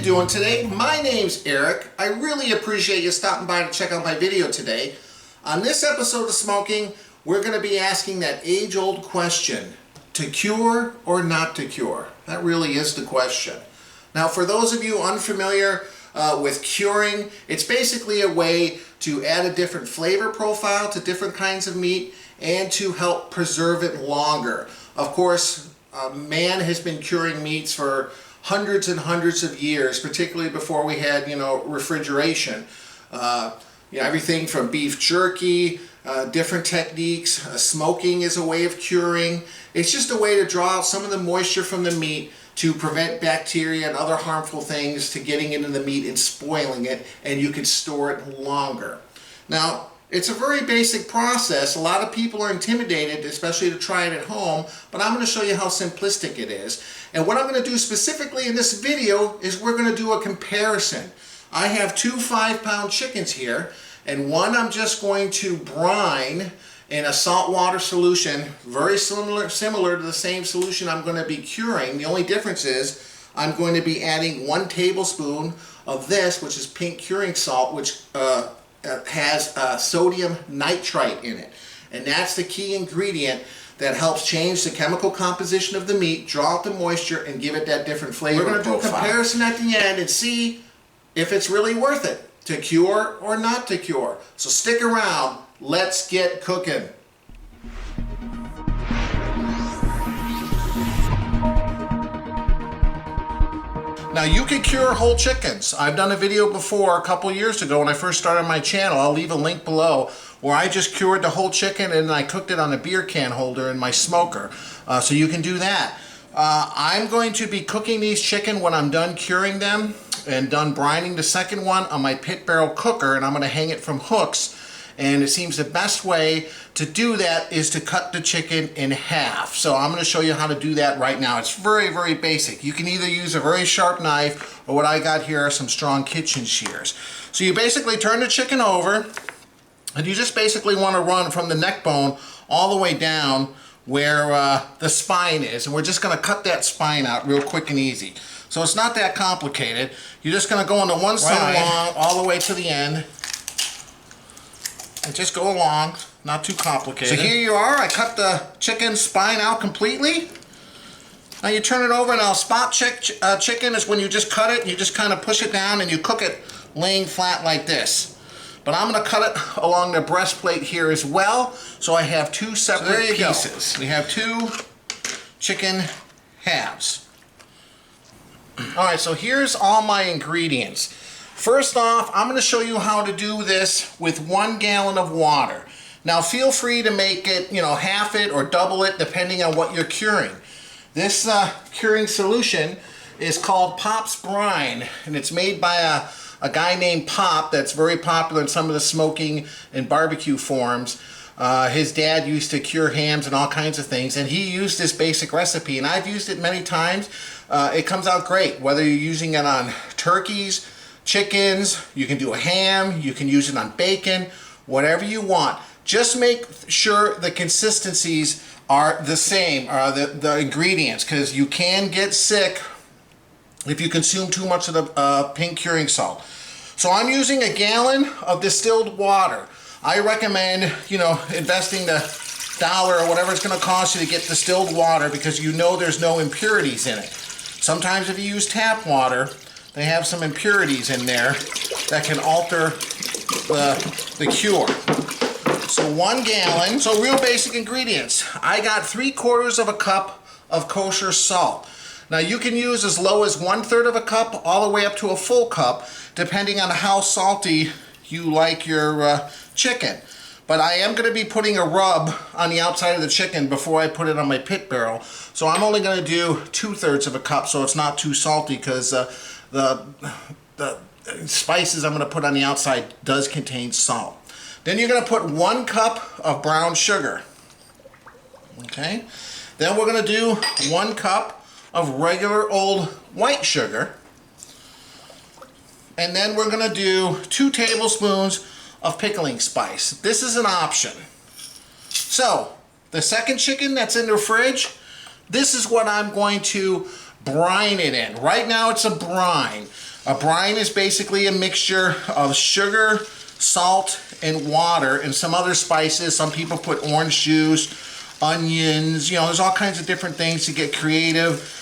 doing today? My name's Eric. I really appreciate you stopping by to check out my video today. On this episode of Smo'King, we're going to be asking that age-old question, to cure or not to cure? That really is the question. Now, for those of you unfamiliar with curing, it's basically a way to add a different flavor profile to different kinds of meat and to help preserve it longer. Of course, man has been curing meats for hundreds and hundreds of years, particularly before we had, refrigeration. Everything from beef jerky, different techniques. Smoking is a way of curing. It's just a way to draw out some of the moisture from the meat to prevent bacteria and other harmful things to getting into the meat and spoiling it, and you can store it longer. Now, it's a very basic process. A lot of people are intimidated, especially to try it at home, but I'm going to show you how simplistic it is. And what I'm going to do specifically in this video is we're going to do a comparison. I have two 5-pound chickens here, and one I'm just going to brine in a saltwater solution, very similar to the same solution I'm going to be curing. The only difference is I'm going to be adding 1 tablespoon of this, which is pink curing salt, which has sodium nitrite in it. And that's the key ingredient that helps change the chemical composition of the meat, draw out the moisture, and give it that different flavor. We're going to do a comparison at the end and see if it's really worth it to cure or not to cure. So stick around. Let's get cooking. Now, you can cure whole chickens. I've done a video before a couple years ago when I first started my channel. I'll leave a link below where I just cured the whole chicken and I cooked it on a beer can holder in my smoker. So you can do that. I'm going to be cooking these chicken when I'm done curing them and done brining the second one on my pit barrel cooker, and I'm going to hang it from hooks. And it seems the best way to do that is to cut the chicken in half. So I'm going to show you how to do that right now. It's very, very basic. You can either use a very sharp knife, or what I got here are some strong kitchen shears. So you basically turn the chicken over, and you just basically want to run from the neck bone all the way down where the spine is. And we're just going to cut that spine out real quick and easy. So it's not that complicated. You're just going to go on the one side along all the way to the end. And just go along, not too complicated. So here you are, I cut the chicken spine out completely. Now you turn it over. Now spot chicken is when you just cut it, you just kind of push it down and you cook it laying flat like this. But I'm going to cut it along the breastplate here as well, so I have 2 separate pieces. We have 2 chicken halves. Alright, so here's all my ingredients. First off, I'm going to show you how to do this with 1 gallon of water. Now feel free to make it, half it or double it depending on what you're curing. This curing solution is called Pop's Brine, and it's made by a guy named Pop that's very popular in some of the smoking and barbecue forums. His dad used to cure hams and all kinds of things, and he used this basic recipe, and I've used it many times. It comes out great, whether you're using it on turkeys, chickens, you can do a ham, you can use it on bacon, whatever you want. Just make sure the consistencies are the same, the ingredients, because you can get sick if you consume too much of the pink curing salt. So I'm using 1 gallon of distilled water. I recommend, investing the $1 or whatever it's going to cost you to get distilled water, because there's no impurities in it. Sometimes if you use tap water, they have some impurities in there that can alter the cure. So 1 gallon, so real basic ingredients. I got 3/4 cup of kosher salt. Now you can use as low as 1/3 of a cup all the way up to a full cup, depending on how salty you like your chicken. But I am going to be putting a rub on the outside of the chicken before I put it on my pit barrel. So I'm only going to do 2/3 of a cup, so it's not too salty, because the spices I'm going to put on the outside does contain salt. Then you're going to put 1 cup of brown sugar. Okay. Then we're going to do 1 cup of regular old white sugar. And then we're going to do 2 tablespoons of pickling spice. This is an option. So the second chicken that's in the fridge, this is what I'm going to brine it in. Right now it's a brine. A brine is basically a mixture of sugar, salt, and water, and some other spices. Some people put orange juice, onions, you know, there's all kinds of different things to get creative.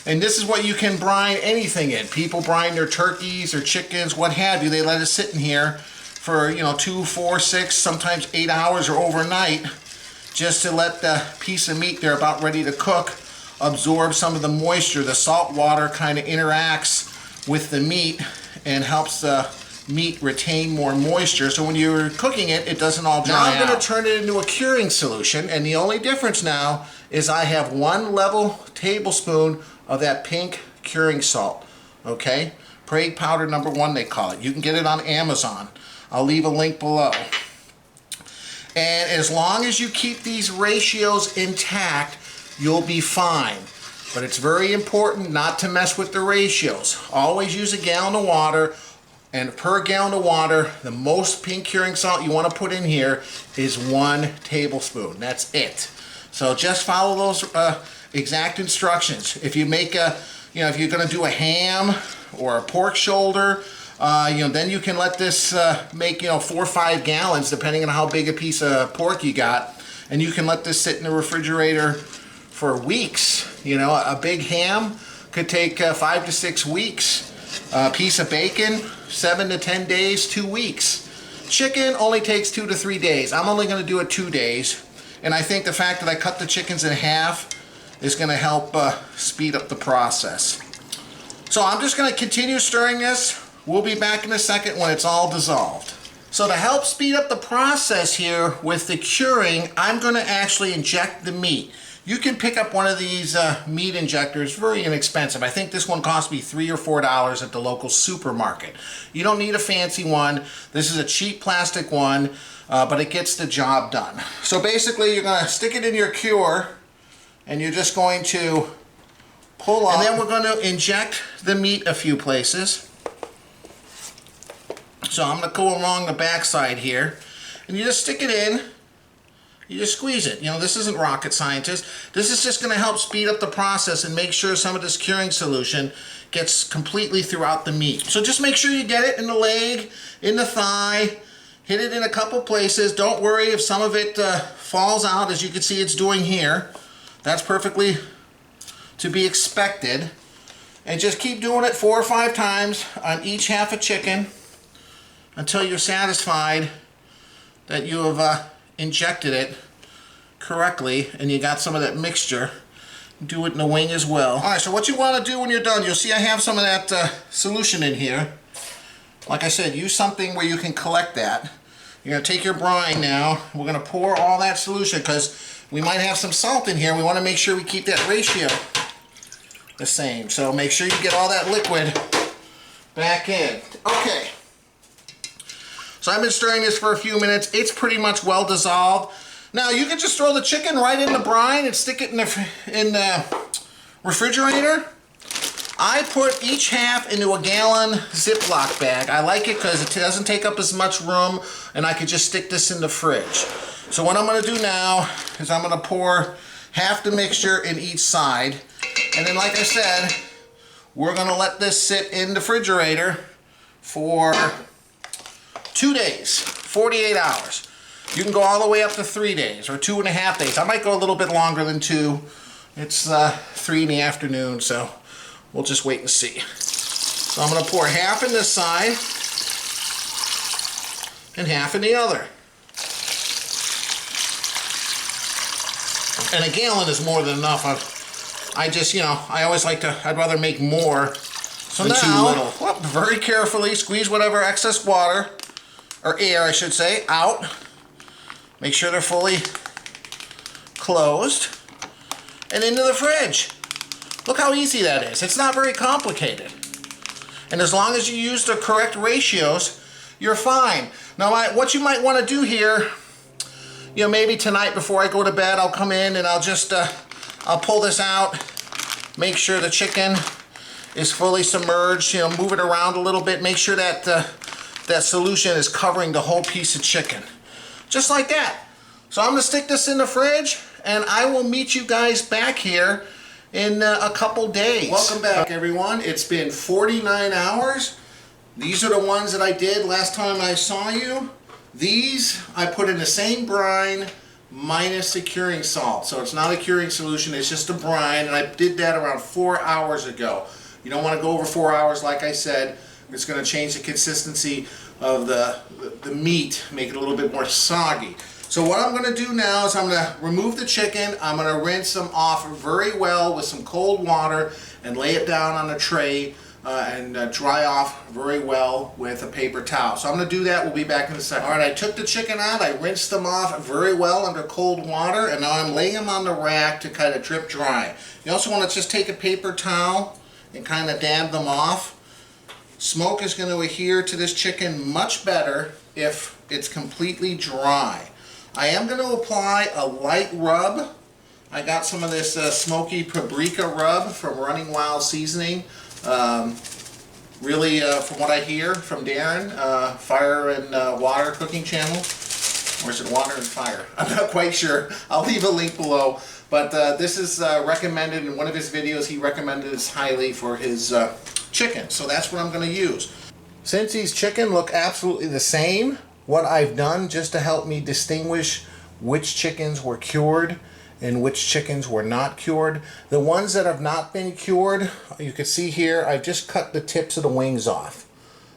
And this is what you can brine anything in. People brine their turkeys or chickens, what have you. They let it sit in here for, you know, 2, 4, 6, sometimes 8 hours or overnight, just to let the piece of meat they're about ready to cook absorb some of the moisture. The salt water kind of interacts with the meat and helps the meat retain more moisture, so when you're cooking it, it doesn't all dry out. Now I'm going to turn it into a curing solution, and the only difference now is I have 1 level tablespoon of that pink curing salt. Okay? Prague powder number 1 they call it. You can get it on Amazon. I'll leave a link below. And as long as you keep these ratios intact, you'll be fine. But it's very important not to mess with the ratios. Always use a gallon of water, and per gallon of water, the most pink curing salt you want to put in here is 1 tablespoon. That's it. So just follow those exact instructions. If you make a, you know, if you're going to do a ham or a pork shoulder, you know, then you can let this make, you know, 4 or 5 gallons, depending on how big a piece of pork you got, and you can let this sit in the refrigerator for weeks. You know, a big ham could take 5 to 6 weeks. A piece of bacon, 7 to 10 days, 2 weeks. Chicken only takes 2 to 3 days. I'm only going to do it 2 days, and I think the fact that I cut the chickens in half is going to help speed up the process. So I'm just going to continue stirring this. We'll be back in a second when it's all dissolved. So to help speed up the process here with the curing, I'm going to actually inject the meat. You can pick up one of these meat injectors, very inexpensive. I think this one cost me $3 or $4 at the local supermarket. You don't need a fancy one. This is a cheap plastic one, but it gets the job done. So basically you're going to stick it in your cure, and you're just going to pull up. And then we're going to inject the meat a few places. So I'm going to go along the back side here, and you just stick it in. You just squeeze it. You know, this isn't rocket scientist. This is just going to help speed up the process and make sure some of this curing solution gets completely throughout the meat. So just make sure you get it in the leg, in the thigh, hit it in a couple places. Don't worry if some of it falls out, as you can see it's doing here. That's perfectly to be expected. And just keep doing it 4 or 5 times on each half a chicken until you're satisfied that you have injected it correctly and you got some of that mixture. Do it in the wing as well. Alright, so what you want to do when you're done, you'll see I have some of that solution in here. Like I said, use something where you can collect that. You're going to take your brine now. We're going to pour all that solution because we might have some salt in here. We want to make sure we keep that ratio the same. So make sure you get all that liquid back in. Okay. So I've been stirring this for a few minutes. It's pretty much well dissolved. Now you can just throw the chicken right in the brine and stick it in the refrigerator. I put each half into a gallon Ziploc bag. I like it because it doesn't take up as much room, and I could just stick this in the fridge. So what I'm going to do now is I'm going to pour half the mixture in each side, and then like I said, we're going to let this sit in the refrigerator for 2 days, 48 hours. You can go all the way up to 3 days or 2.5 days. I might go a little bit longer than 2. It's 3 in the afternoon, so we'll just wait and see. So I'm going to pour half in this side and half in the other. And a gallon is more than enough. I just, you know, I always like to, I'd rather make more than too little. Well, very carefully squeeze whatever excess water, or air I should say, out. Make sure they're fully closed. And into the fridge. Look how easy that is. It's not very complicated. And as long as you use the correct ratios, you're fine. Now what you might want to do here, you know, maybe tonight before I go to bed, I'll come in and I'll just, I'll pull this out, make sure the chicken is fully submerged, you know, move it around a little bit, make sure that that solution is covering the whole piece of chicken. Just like that. So I'm going to stick this in the fridge, and I will meet you guys back here in a couple days. Welcome back, everyone. It's been 49 hours. These are the ones that I did last time I saw you. These I put in the same brine minus the curing salt. So it's not a curing solution, it's just a brine, and I did that around 4 hours ago. You don't want to go over 4 hours, like I said. It's going to change the consistency of the meat, make it a little bit more soggy. So what I'm going to do now is I'm going to remove the chicken. I'm going to rinse them off very well with some cold water and lay it down on a tray and dry off very well with a paper towel. So I'm going to do that. We'll be back in a second. Alright, I took the chicken out. I rinsed them off very well under cold water, and now I'm laying them on the rack to kind of drip dry. You also want to just take a paper towel and kind of dab them off. Smoke is going to adhere to this chicken much better if it's completely dry. I am going to apply a light rub. I got some of this smoky paprika rub from Running Wild Seasoning. Really, from what I hear from Darren, Fire and Water cooking channel, or is it Water and Fire? I'm not quite sure. I'll leave a link below. But this is recommended in one of his videos. He recommended this highly for his chicken. So that's what I'm going to use. Since these chicken look absolutely the same, what I've done just to help me distinguish which chickens were cured and which chickens were not cured. The ones that have not been cured, you can see here, I've just cut the tips of the wings off.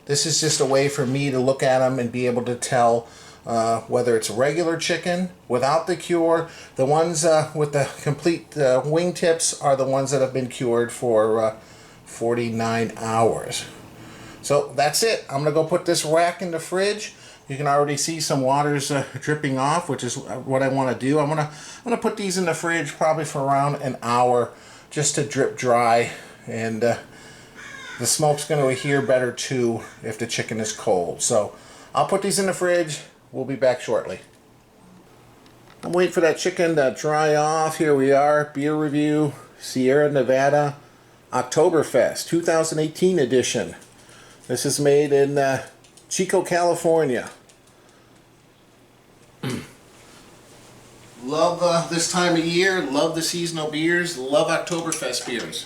This is just a way for me to look at them and be able to tell whether it's regular chicken without the cure. The ones with the complete wing tips are the ones that have been cured for 49 hours. So that's it. I'm gonna go put this rack in the fridge. You can already see some water's dripping off, which is what I want to do. I'm gonna put these in the fridge probably for around an hour just to drip dry, and the smoke's going to adhere better too if the chicken is cold. So I'll put these in the fridge. We'll be back shortly. I'm waiting for that chicken to dry off. Here we are, beer review, Sierra Nevada Oktoberfest 2018 edition. This is made in Chico, California. Love this time of year, love the seasonal beers, love Oktoberfest beers.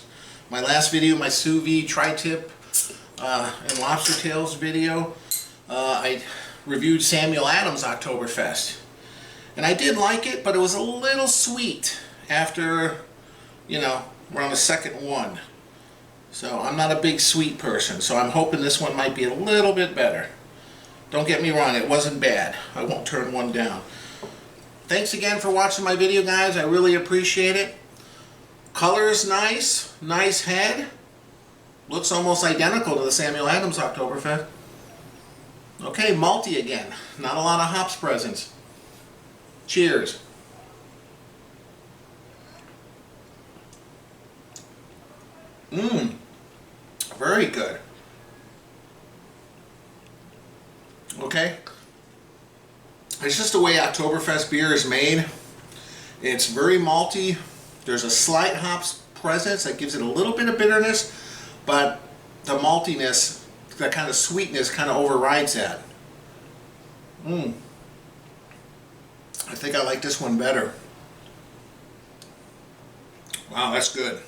My last video, my sous vide tri-tip and lobster tails video, I reviewed Samuel Adams Oktoberfest. And I did like it, but it was a little sweet after, you know, we're on the second one. So I'm not a big sweet person, so I'm hoping this one might be a little bit better. Don't get me wrong, it wasn't bad. I won't turn one down. Thanks again for watching my video, guys. I really appreciate it. Color is nice. Nice head. Looks almost identical to the Samuel Adams Oktoberfest. Okay, malty again. Not a lot of hops present. Cheers. Very good. Okay. It's just the way Oktoberfest beer is made. It's very malty. There's a slight hops presence that gives it a little bit of bitterness, but the maltiness, that kind of sweetness, kind of overrides that. I think I like this one better. Wow, that's good.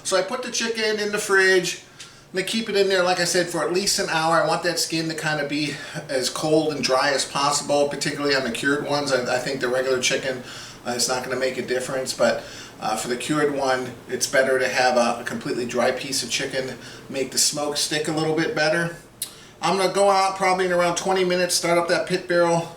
So I put the chicken in the fridge. I'm going to keep it in there, like I said, for at least an hour. I want that skin to kind of be as cold and dry as possible, particularly on the cured ones. I think the regular chicken is not going to make a difference, but for the cured one, it's better to have a completely dry piece of chicken, make the smoke stick a little bit better. I'm going to go out probably in around 20 minutes, start up that pit barrel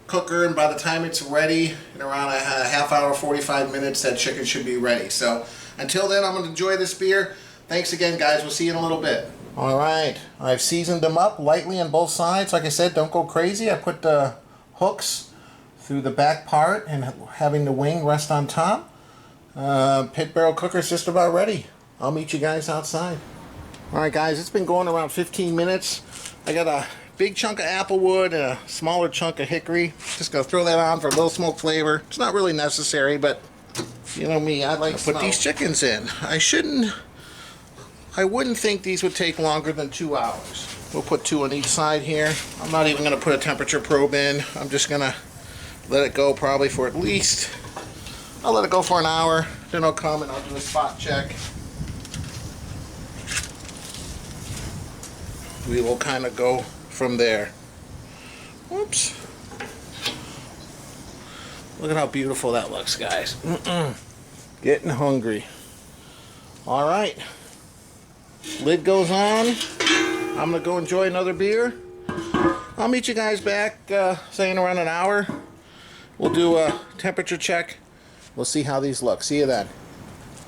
cooker, and by the time it's ready, in around a half hour, 45 minutes, that chicken should be ready. So until then, I'm going to enjoy this beer. Thanks again, guys. We'll see you in a little bit. Alright, I've seasoned them up lightly on both sides. Like I said, don't go crazy. I put the hooks through the back part and having the wing rest on top. Pit barrel cooker's just about ready. I'll meet you guys outside. Alright guys, it's been going around 15 minutes. I got a big chunk of applewood and a smaller chunk of hickory. Just gonna throw that on for a little smoke flavor. It's not really necessary, but you know me, I like to put these chickens in. I wouldn't think these would take longer than 2 hours. We'll put 2 on each side here. I'm not even going to put a temperature probe in. I'm just going to let it go probably for at least, I'll let it go for an hour, Then I'll come and I'll do a spot check. We will kind of go from there. Whoops. Look at how beautiful that looks, guys. Getting hungry. All right. Lid goes on. I'm going to go enjoy another beer. I'll meet you guys back, say in around an hour. We'll do a temperature check. We'll see how these look. See you then.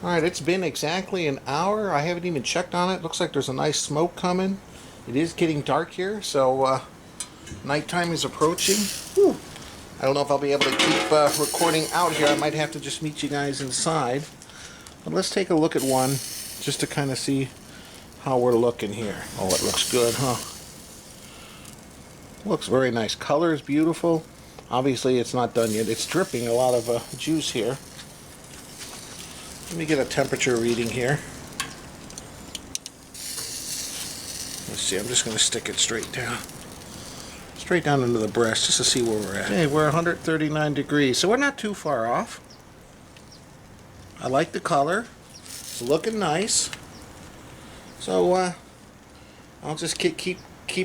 All right, it's been exactly an hour. I haven't even checked on it. Looks like there's a nice smoke coming. It is getting dark here, so nighttime is approaching. Whew. I don't know if I'll be able to keep recording out here. I might have to just meet you guys inside. But let's take a look at one just to kind of see how we're looking here. Oh, it looks good, huh? Looks very nice. Color is beautiful. Obviously, it's not done yet. It's dripping a lot of juice here. Let me get a temperature reading here. Let's see. I'm just going to stick it straight down. Straight down into the breast just to see where we're at. Okay, we're 139 degrees, so we're not too far off. I like the color. It's looking nice. So I'll just keep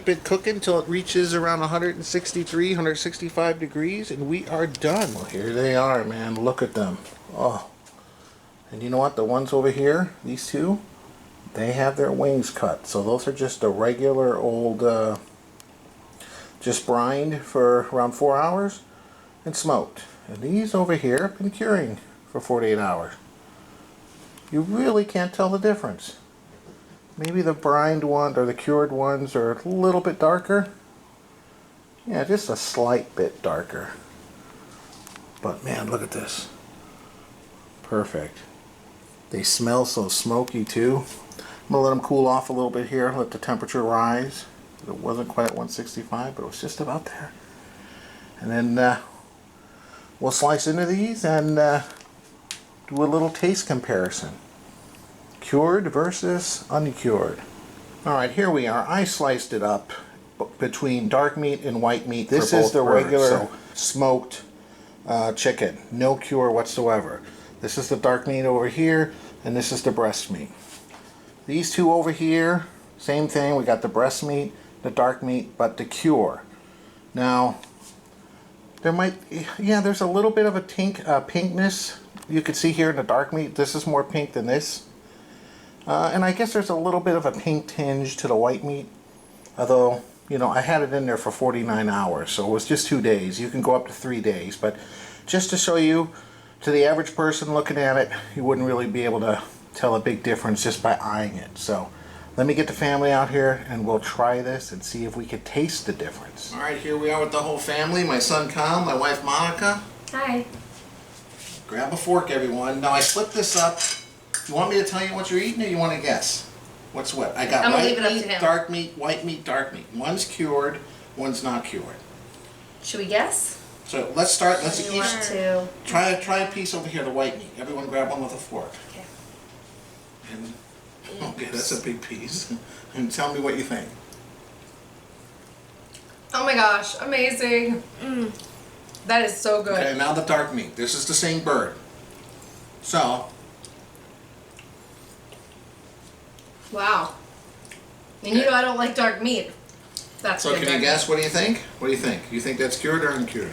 it cooking until it reaches around 163, 165 degrees, and we are done. Well, here they are, man. Look at them. Oh, and you know what? The ones over here, these two, they have their wings cut. So those are just a regular old. Just brined for around 4 hours and smoked. And these over here have been curing for 48 hours. You really can't tell the difference. Maybe the brined one or the cured ones are a little bit darker. Yeah, just a slight bit darker. But man, look at this. Perfect. They smell so smoky too. I'm gonna let them cool off a little bit here, let the temperature rise. It wasn't quite at 165, but it was just about there. And then we'll slice into these and do a little taste comparison. Cured versus uncured. Alright, here we are. I sliced it up between dark meat and white meat. This is the regular smoked chicken. No cure whatsoever. This is the dark meat over here, and this is the breast meat. These two over here, same thing. We got the breast meat, the dark meat, but the cure. Now, there might, yeah, there's a little bit of a pinkness you could see here in the dark meat. This is more pink than this. And I guess there's a little bit of a pink tinge to the white meat. Although, you know, I had it in there for 49 hours, so it was just 2 days. You can go up to 3 days, but just to show you, to the average person looking at it, you wouldn't really be able to tell a big difference just by eyeing it. So let me get the family out here and we'll try this and see if we can taste the difference. Alright, here we are with the whole family. My son Kyle, my wife Monica. Hi. Grab a fork, everyone. Now I split this up. You want me to tell you what you're eating or you want to guess? What's what? I got white meat, dark meat, white meat, dark meat. One's cured, one's not cured. Should we guess? So let's start. Let's each to try a piece over here, the white meat. Everyone grab one with a fork. Okay. And, okay, that's a big piece. And tell me what you think. Oh my gosh, amazing. That is so good. Okay, now the dark meat. This is the same bird. So. Wow. And you know I don't like dark meat. That's so good. Can you guess? What do you think? What do you think? You think that's cured or uncured?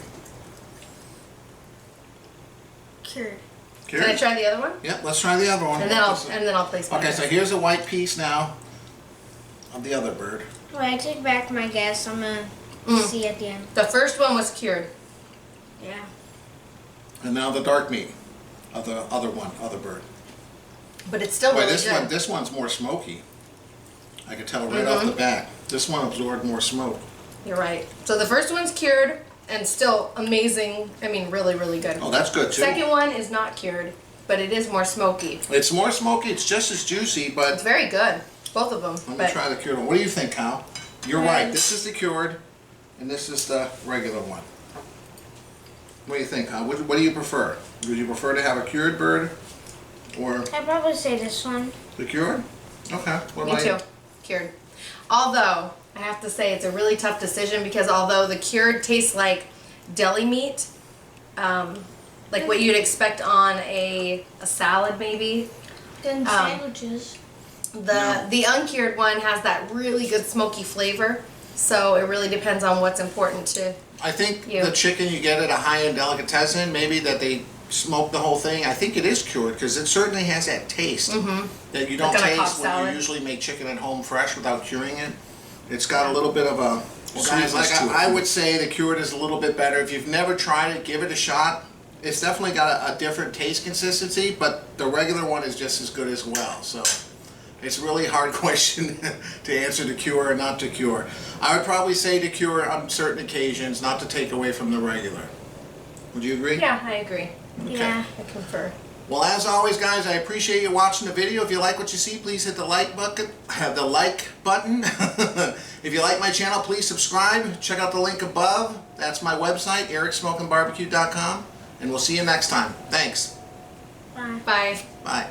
Cured. Cured? Can I try the other one? Yep, let's try the other one. And then I'll place my Okay, so here's a white piece now of the other bird. Well, I take back my guess. I'm gonna see at the end. The first one was cured. Yeah. And now the dark meat of the other bird. But it's still really good. This one's more smoky. I can tell right off the bat. This one absorbed more smoke. You're right. So the first one's cured and still amazing. I mean, really, really good. Oh, that's good too. Second one is not cured, but it is more smoky. It's more smoky. It's just as juicy, but it's very good. Both of them. Let me try the cured one. What do you think, Kyle? You're right. This is the cured, and this is the regular one. What do you think, Kyle? What do you prefer? Would you prefer to have a cured bird, or I'd probably say this one. the cured? Okay. What Me about too. you? Cured. Although, I have to say it's a really tough decision because although the cured tastes like deli meat, like what you'd expect on a salad maybe. Good sandwiches. The uncured one has that really good smoky flavor, so it really depends on what's important to I think you. the chicken you get at a high-end delicatessen, maybe that they smoke the whole thing, I think it is cured because it certainly has that taste that you don't Like on a Cobb taste when salad. you usually make chicken at home fresh without curing it. It's got a little bit of a Well, guys, sweetness like to it. I would say the cured is a little bit better. If you've never tried it, give it a shot. It's definitely got a different taste consistency, but the regular one is just as good as well. So it's a really hard question to answer to cure or not to cure. I would probably say to cure on certain occasions, not to take away from the regular. Would you agree? Yeah, I agree. Okay. Yeah. I confer. Well, as always, guys, I appreciate you watching the video. If you like what you see, please hit the like button. If you like my channel, please subscribe. Check out the link above. That's my website, ericsmokingbbq.com. And we'll see you next time. Thanks. Bye. Bye. Bye.